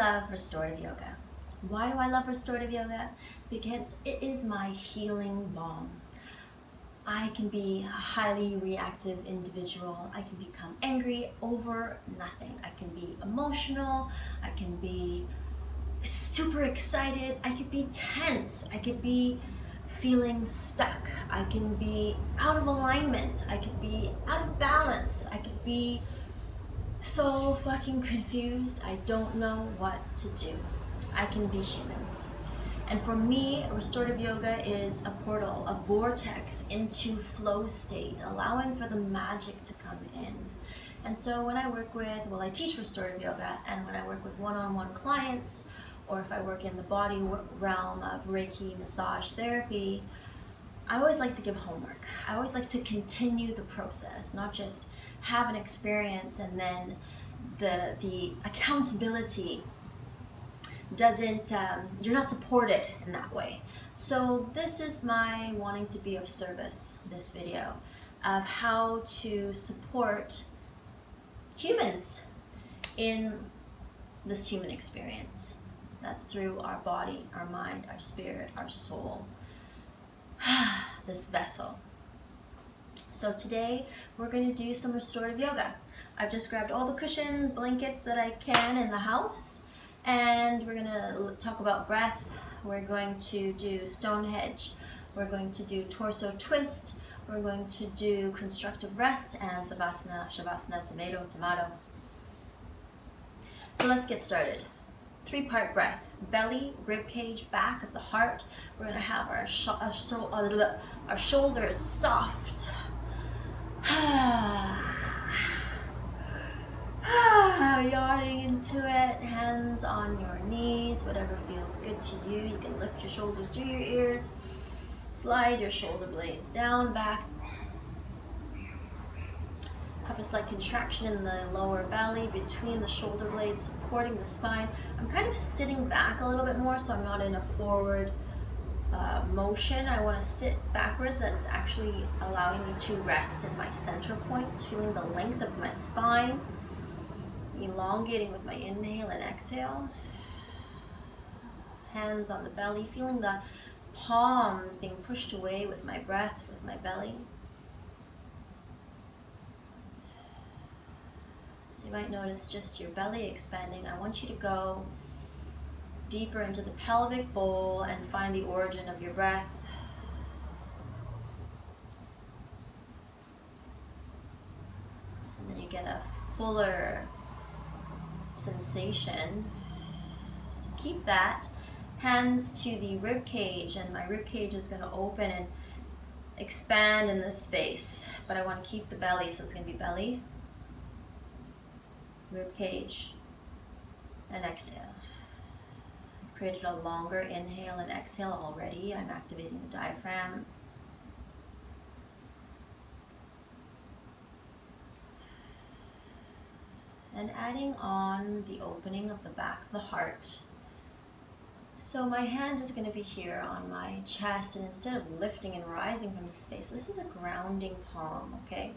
love restorative yoga. Why do I love restorative yoga? Because it is my healing balm. I can be a highly reactive individual. I can become angry over nothing. I can be emotional. I can be super excited. I could be tense. I could be feeling stuck. I can be out of alignment. I could be out of balance. I could be so fucking confused. I don't know what to do. I can be human. And for me, restorative yoga is a portal, a vortex into flow state, allowing for the magic to come in. And so when I work with, well, I teach restorative yoga, and when I work with one-on-one clients, or if I work in the body realm of Reiki massage therapy, I always like to give homework. I always like to continue the process, not just have an experience and then the accountability doesn't, you're not supported in that way. So this is my wanting to be of service, this video, of how to support humans in this human experience. That's through our body, our mind, our spirit, our soul, this vessel. So today we're going to do some restorative yoga. I've just grabbed all the cushions, blankets that I can in the house, and we're going to talk about breath. We're going to do Stonehenge. We're going to do torso twist. We're going to do constructive rest and Savasana, Shavasana, tomato. So let's get started. 3-part breath: belly, rib cage, back of the heart. We're going to have our shoulders soft. Yawning into it, hands on your knees, whatever feels good to you. You can lift your shoulders to your ears, slide your shoulder blades down, back. Have a slight contraction in the lower belly between the shoulder blades, supporting the spine. I'm kind of sitting back a little bit more, so I'm not in a forward motion. I want to sit backwards, that it's actually allowing me to rest in my center point, feeling the length of my spine, elongating with my inhale and exhale. Hands on the belly, feeling the palms being pushed away with my breath, with my belly. So you might notice just your belly expanding. I want you to go deeper into the pelvic bowl and find the origin of your breath. And then you get a fuller sensation. So keep that. Hands to the rib cage, and my rib cage is going to open and expand in this space. But I want to keep the belly, so it's going to be belly, rib cage, and exhale. I've created a longer inhale and exhale already. I'm activating the diaphragm. And adding on the opening of the back of the heart. So my hand is going to be here on my chest, and instead of lifting and rising from the space, this is a grounding palm, okay?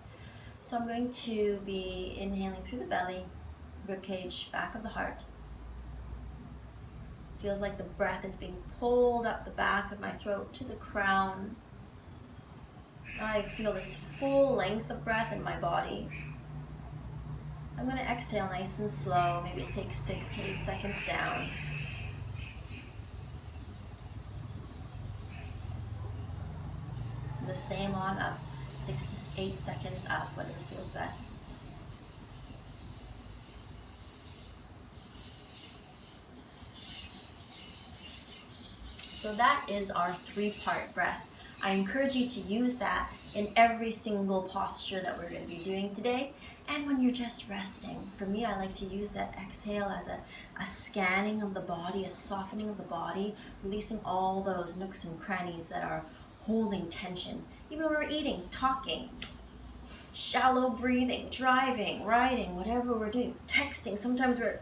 So I'm going to be inhaling through the belly, ribcage, back of the heart. Feels like the breath is being pulled up the back of my throat to the crown. I feel this full length of breath in my body. I'm going to exhale nice and slow. Maybe it takes 6 to 8 seconds down. The same on up, 6 to 8 seconds up, whatever feels best. So that is our 3-part breath. I encourage you to use that in every single posture that we're going to be doing today, and when you're just resting. For me, I like to use that exhale as a scanning of the body, a softening of the body, releasing all those nooks and crannies that are holding tension. Even when we're eating, talking, shallow breathing, driving, riding, whatever we're doing, texting, sometimes we're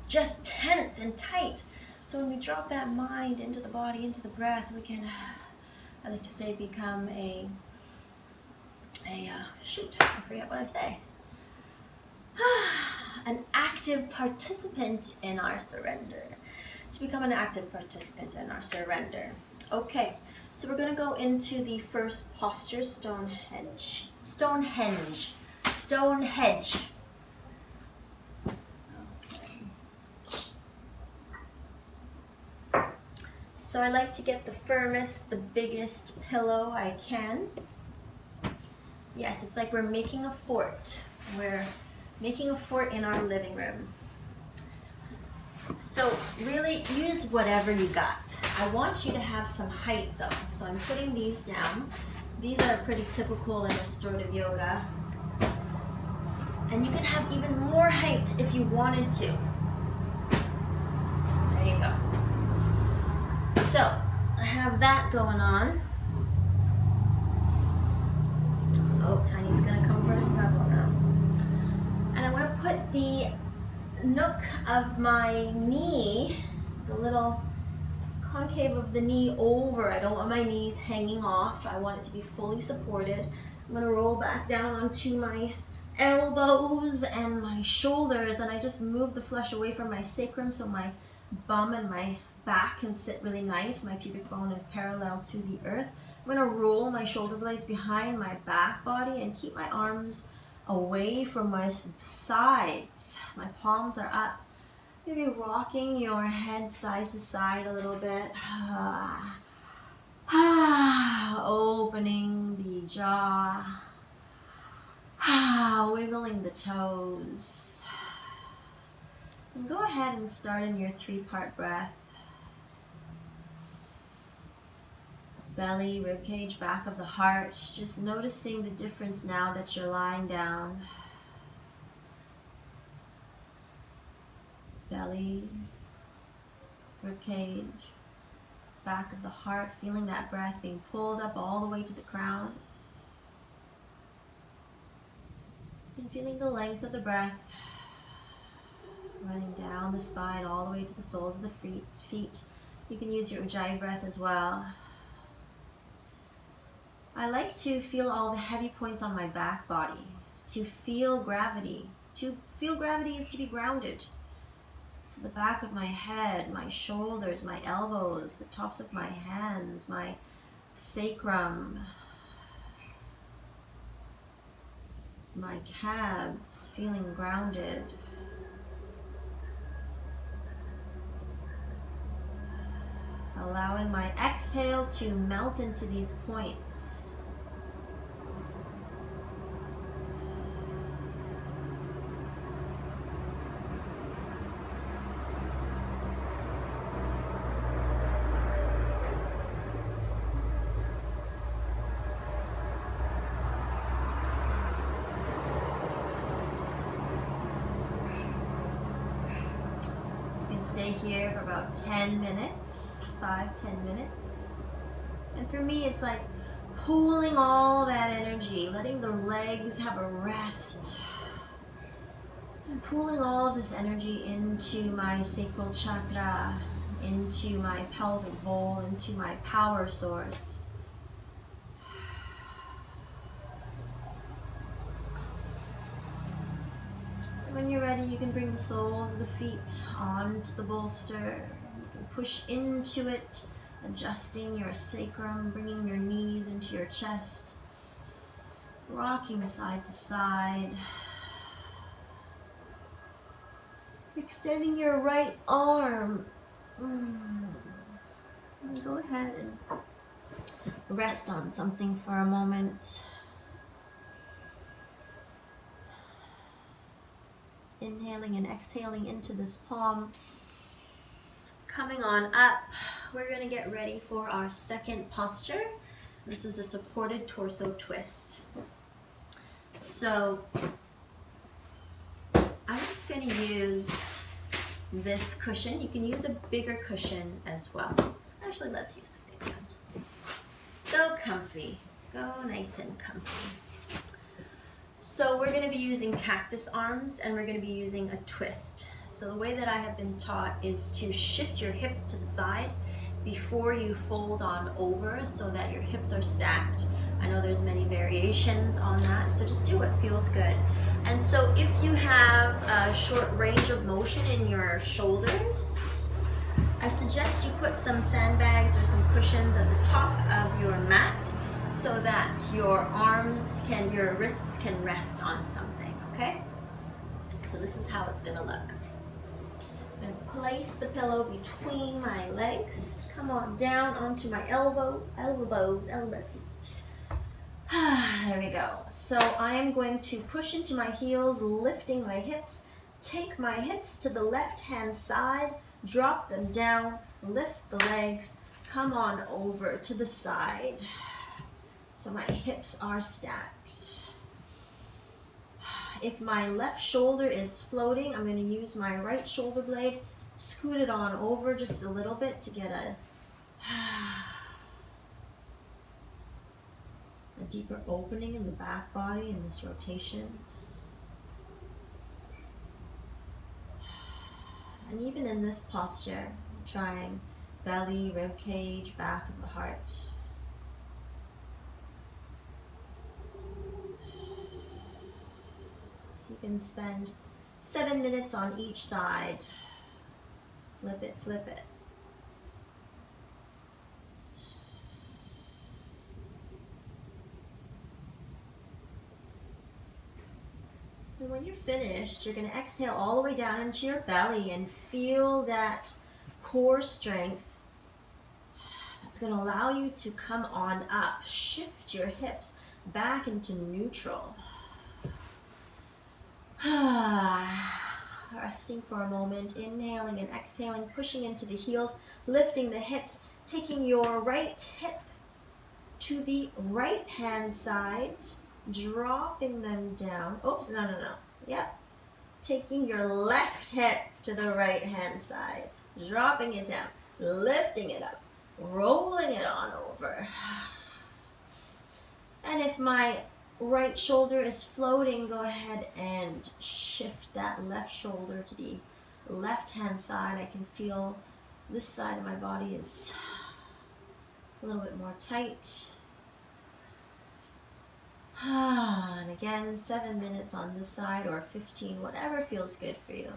just tense and tight. So when we drop that mind into the body, into the breath, we can, I like to say, become shoot, I forget what I say. an active participant in our surrender. To become an active participant in our surrender. Okay, so we're going to go into the first posture, Stonehenge. Stonehenge. Stonehenge. So I like to get the firmest, the biggest pillow I can. Yes, it's like we're making a fort. We're making a fort in our living room. So really use whatever you got. I want you to have some height though. So I'm putting these down. These are pretty typical in restorative yoga. And you can have even more height if you wanted to. There you go. So, I have that going on. Oh, Tiny's gonna come for a snuggle now. And I want to put the nook of my knee, the little concave of the knee over. I don't want my knees hanging off. I want it to be fully supported. I'm gonna roll back down onto my elbows and my shoulders, and I just move the flesh away from my sacrum so my bum and my back can sit really nice. My pubic bone is parallel to the earth. I'm going to roll my shoulder blades behind my back body and keep my arms away from my sides. My palms are up. Maybe rocking your head side to side a little bit. Opening the jaw. Wiggling the toes. And go ahead and start in your 3-part breath. Belly, ribcage, back of the heart. Just noticing the difference now that you're lying down. Belly, ribcage, back of the heart. Feeling that breath being pulled up all the way to the crown. And feeling the length of the breath running down the spine all the way to the soles of the feet. You can use your Ujjayi breath as well. I like to feel all the heavy points on my back body, to feel gravity. To feel gravity is to be grounded. To the back of my head, my shoulders, my elbows, the tops of my hands, my sacrum, my calves, feeling grounded. Allowing my exhale to melt into these points. Stay here for about 10 minutes, 5-10 minutes. And for me, it's like pulling all that energy, letting the legs have a rest, and pulling all of this energy into my sacral chakra, into my pelvic bowl, into my power source. When you're ready, you can bring the soles of the feet onto the bolster. You can push into it, adjusting your sacrum, bringing your knees into your chest, rocking side to side. Extending your right arm. Go ahead and rest on something for a moment. Inhaling and exhaling into this palm. Coming on up, we're going to get ready for our second posture. This is a supported torso twist. So I'm just going to use this cushion. You can use a bigger cushion as well. Actually, let's use the big one. Go comfy. Go nice and comfy. So we're going to be using cactus arms, and we're going to be using a twist. So the way that I have been taught is to shift your hips to the side before you fold on over so that your hips are stacked. I know there's many variations on that, so just do what feels good. And so if you have a short range of motion in your shoulders, I suggest you put some sandbags or some cushions at the top of your mat so that your your wrists can rest on something, okay? So this is how it's gonna look. I'm going to place the pillow between my legs. Come on down onto my elbows. There we go. So I am going to push into my heels, lifting my hips. Take my hips to the left-hand side, drop them down, lift the legs, come on over to the side. So my hips are stacked. If my left shoulder is floating, I'm going to use my right shoulder blade, scoot it on over just a little bit to get a deeper opening in the back body in this rotation. And even in this posture, trying belly, rib cage, back of the heart. So you can spend 7 minutes on each side. Flip it, flip it. And when you're finished, you're going to exhale all the way down into your belly and feel that core strength. That's going to allow you to come on up. Shift your hips back into neutral. Resting for a moment, inhaling and exhaling, pushing into the heels, lifting the hips, taking your right hip to the right hand side, dropping them down. Oops, no. Yep. Taking your left hip to the right hand side, dropping it down, lifting it up, rolling it on over. And if my right shoulder is floating, go ahead and shift that left shoulder to the left hand side. I can feel this side of my body is a little bit more tight. And again, 7 minutes on this side or 15, whatever feels good for you.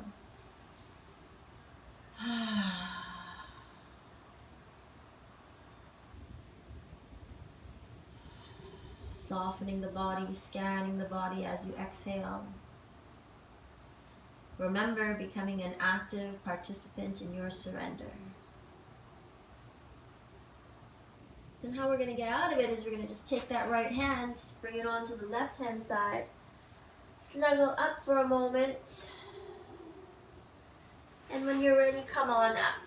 Softening the body, scanning the body as you exhale. Remember, becoming an active participant in your surrender. And how we're going to get out of it is we're going to just take that right hand, bring it onto the left hand side, snuggle up for a moment, and when you're ready, come on up.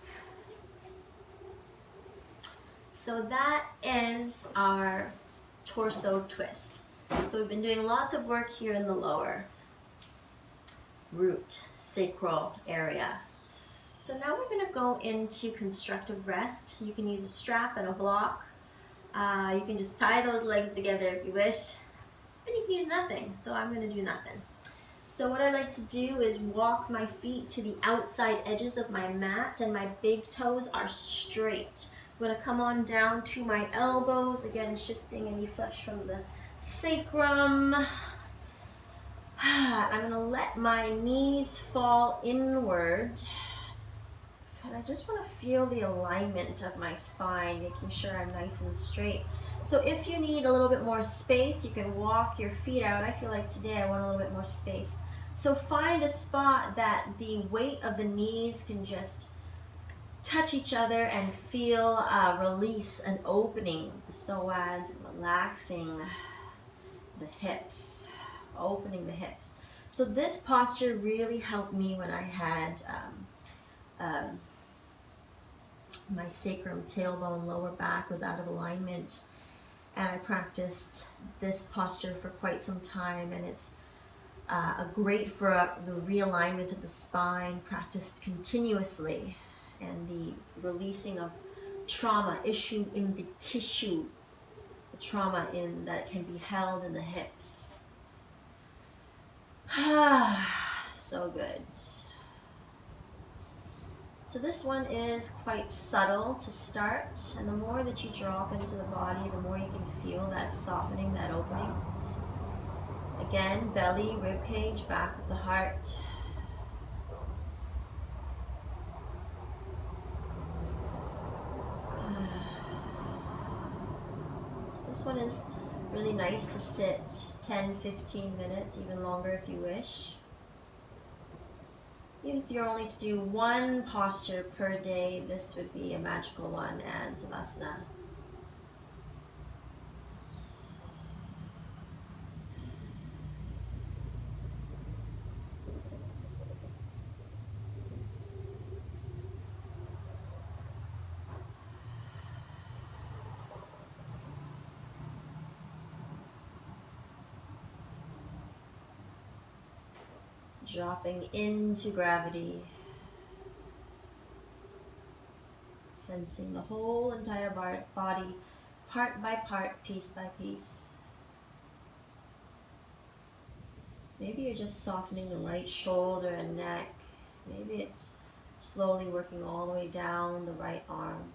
So that is our torso twist. So we've been doing lots of work here in the lower root, sacral area. So now we're going to go into constructive rest. You can use a strap and a block. You can just tie those legs together if you wish, and you can use nothing. So I'm going to do nothing. So what I like to do is walk my feet to the outside edges of my mat, and my big toes are straight. I'm going to come on down to my elbows, again shifting any flesh from the sacrum. I'm going to let my knees fall inward. And I just want to feel the alignment of my spine, making sure I'm nice and straight. So if you need a little bit more space, you can walk your feet out. I feel like today I want a little bit more space. So find a spot that the weight of the knees can just touch each other and feel a release, an opening of the psoas, and relaxing the hips, opening the hips. So this posture really helped me when I had my sacrum, tailbone, lower back was out of alignment, and I practiced this posture for quite some time, and it's great for the realignment of the spine, practiced continuously, and the releasing of trauma, issue in the tissue, the trauma in that can be held in the hips. So good. So this one is quite subtle to start, and the more that you drop into the body, the more you can feel that softening, that opening. Again, belly, rib cage, back of the heart. So this one is really nice to sit 10-15 minutes, even longer if you wish. Even if you're only to do one posture per day, this would be a magical one, and Savasana. Dropping into gravity. Sensing the whole entire body, part by part, piece by piece. Maybe you're just softening the right shoulder and neck. Maybe it's slowly working all the way down the right arm.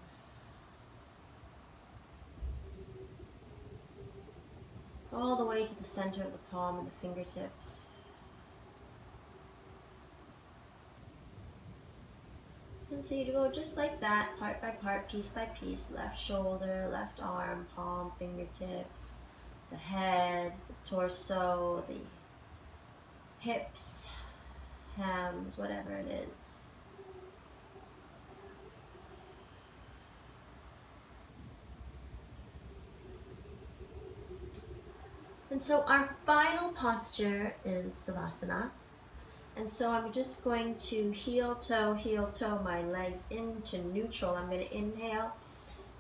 All the way to the center of the palm and the fingertips. And so you go just like that, part by part, piece by piece. Left shoulder, left arm, palm, fingertips, the head, the torso, the hips, hams, whatever it is. And so our final posture is Savasana. And so I'm just going to heel toe, my legs into neutral. I'm going to inhale,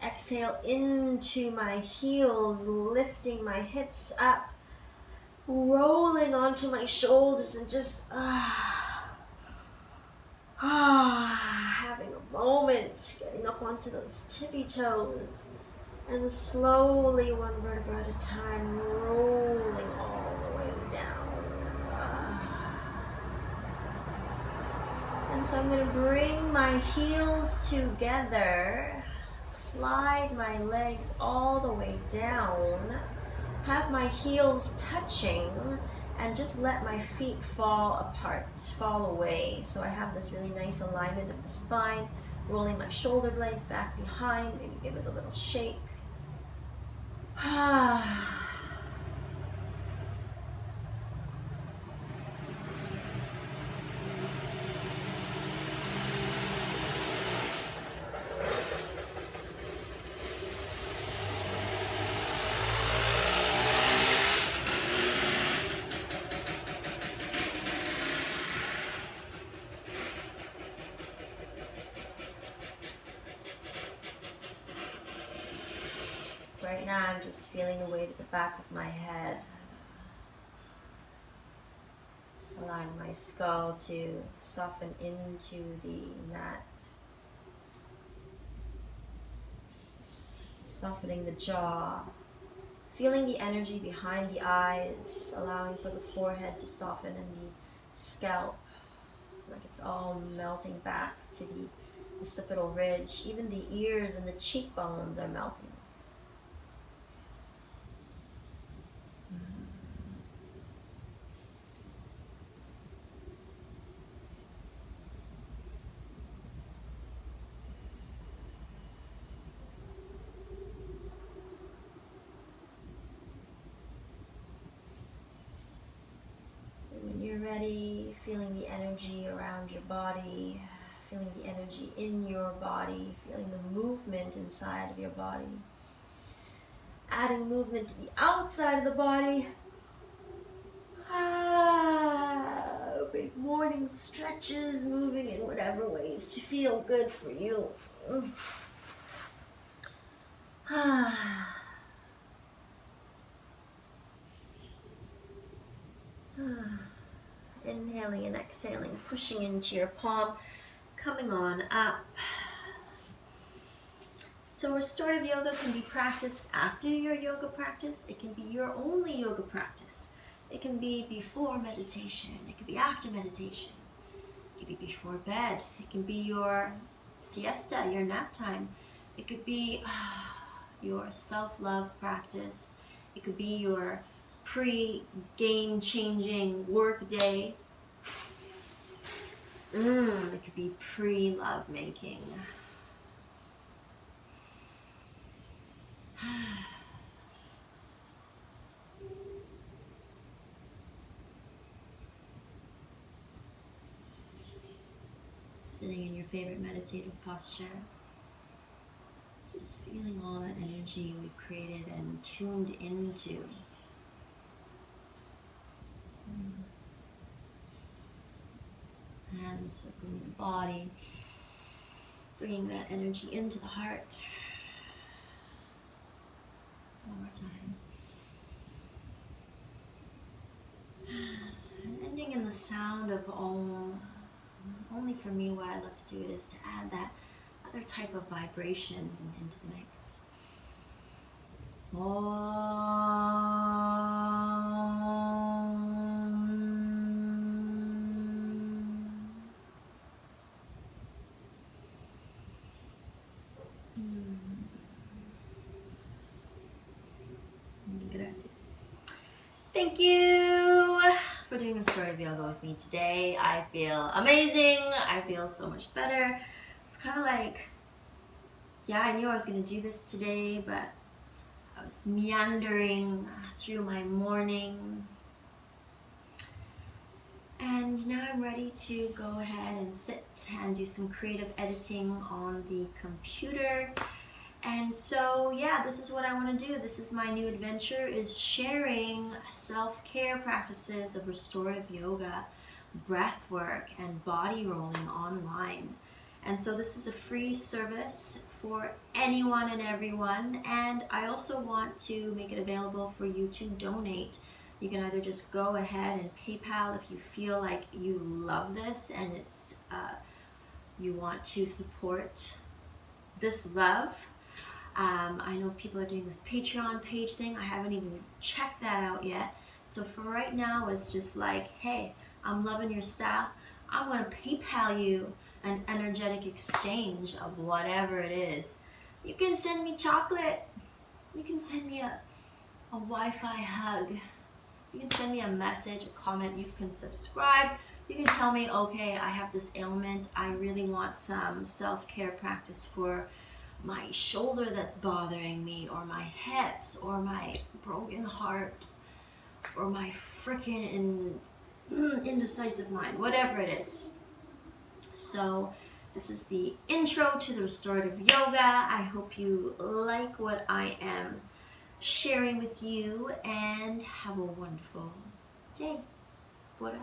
exhale into my heels, lifting my hips up, rolling onto my shoulders, and just having a moment, getting up onto those tippy toes, and slowly, one vertebra at a time, rolling all the way down. And so I'm going to bring my heels together, slide my legs all the way down, have my heels touching, and just let my feet fall apart, fall away. So I have this really nice alignment of the spine, rolling my shoulder blades back behind, maybe give it a little shake. Right now I'm just feeling the weight at the back of my head. Allowing my skull to soften into the mat. Softening the jaw. Feeling the energy behind the eyes, allowing for the forehead to soften and the scalp, like it's all melting back to the occipital ridge. Even the ears and the cheekbones are melting. You're ready, feeling the energy around your body, feeling the energy in your body, feeling the movement inside of your body. Adding movement to the outside of the body. Big morning stretches, moving in whatever ways feel good for you. Inhaling and exhaling, pushing into your palm, coming on up. So restorative yoga can be practiced after your yoga practice. It can be your only yoga practice. It can be before meditation. It can be after meditation. It can be before bed. It can be your siesta, your nap time. It could be your self-love practice. It could be your pre-game-changing work day. It could be pre-love making. Sitting in your favorite meditative posture. Just feeling all that energy we've created and tuned into. Hands circling the body, bringing that energy into the heart. One more time. And ending in the sound of Om. Only for me, what I love to do it is to add that other type of vibration into the mix. Gracias. Thank you for doing restorative yoga with me today. I feel amazing. I feel so much better. It's kind of like, yeah, I knew I was going to do this today, but I was meandering through my morning. And now I'm ready to go ahead and sit and do some creative editing on the computer. And so, yeah, this is what I want to do. This is my new adventure, is sharing self-care practices of restorative yoga, breath work, and body rolling online. And so this is a free service for anyone and everyone. And I also want to make it available for you to donate. You can either just go ahead and PayPal if you feel like you love this and it's you want to support this love. I know people are doing this Patreon page thing. I haven't even checked that out yet. So for right now, it's just like, hey, I'm loving your style. I'm going to PayPal you an energetic exchange of whatever it is. You can send me chocolate. You can send me a Wi-Fi hug. You can send me a message, a comment. You can subscribe. You can tell me, okay, I have this ailment. I really want some self-care practice for my shoulder that's bothering me, or my hips, or my broken heart, or my freaking indecisive mind, whatever it is. So this is the intro to the restorative yoga. I hope you like what I am sharing with you, and have a wonderful day. Bora.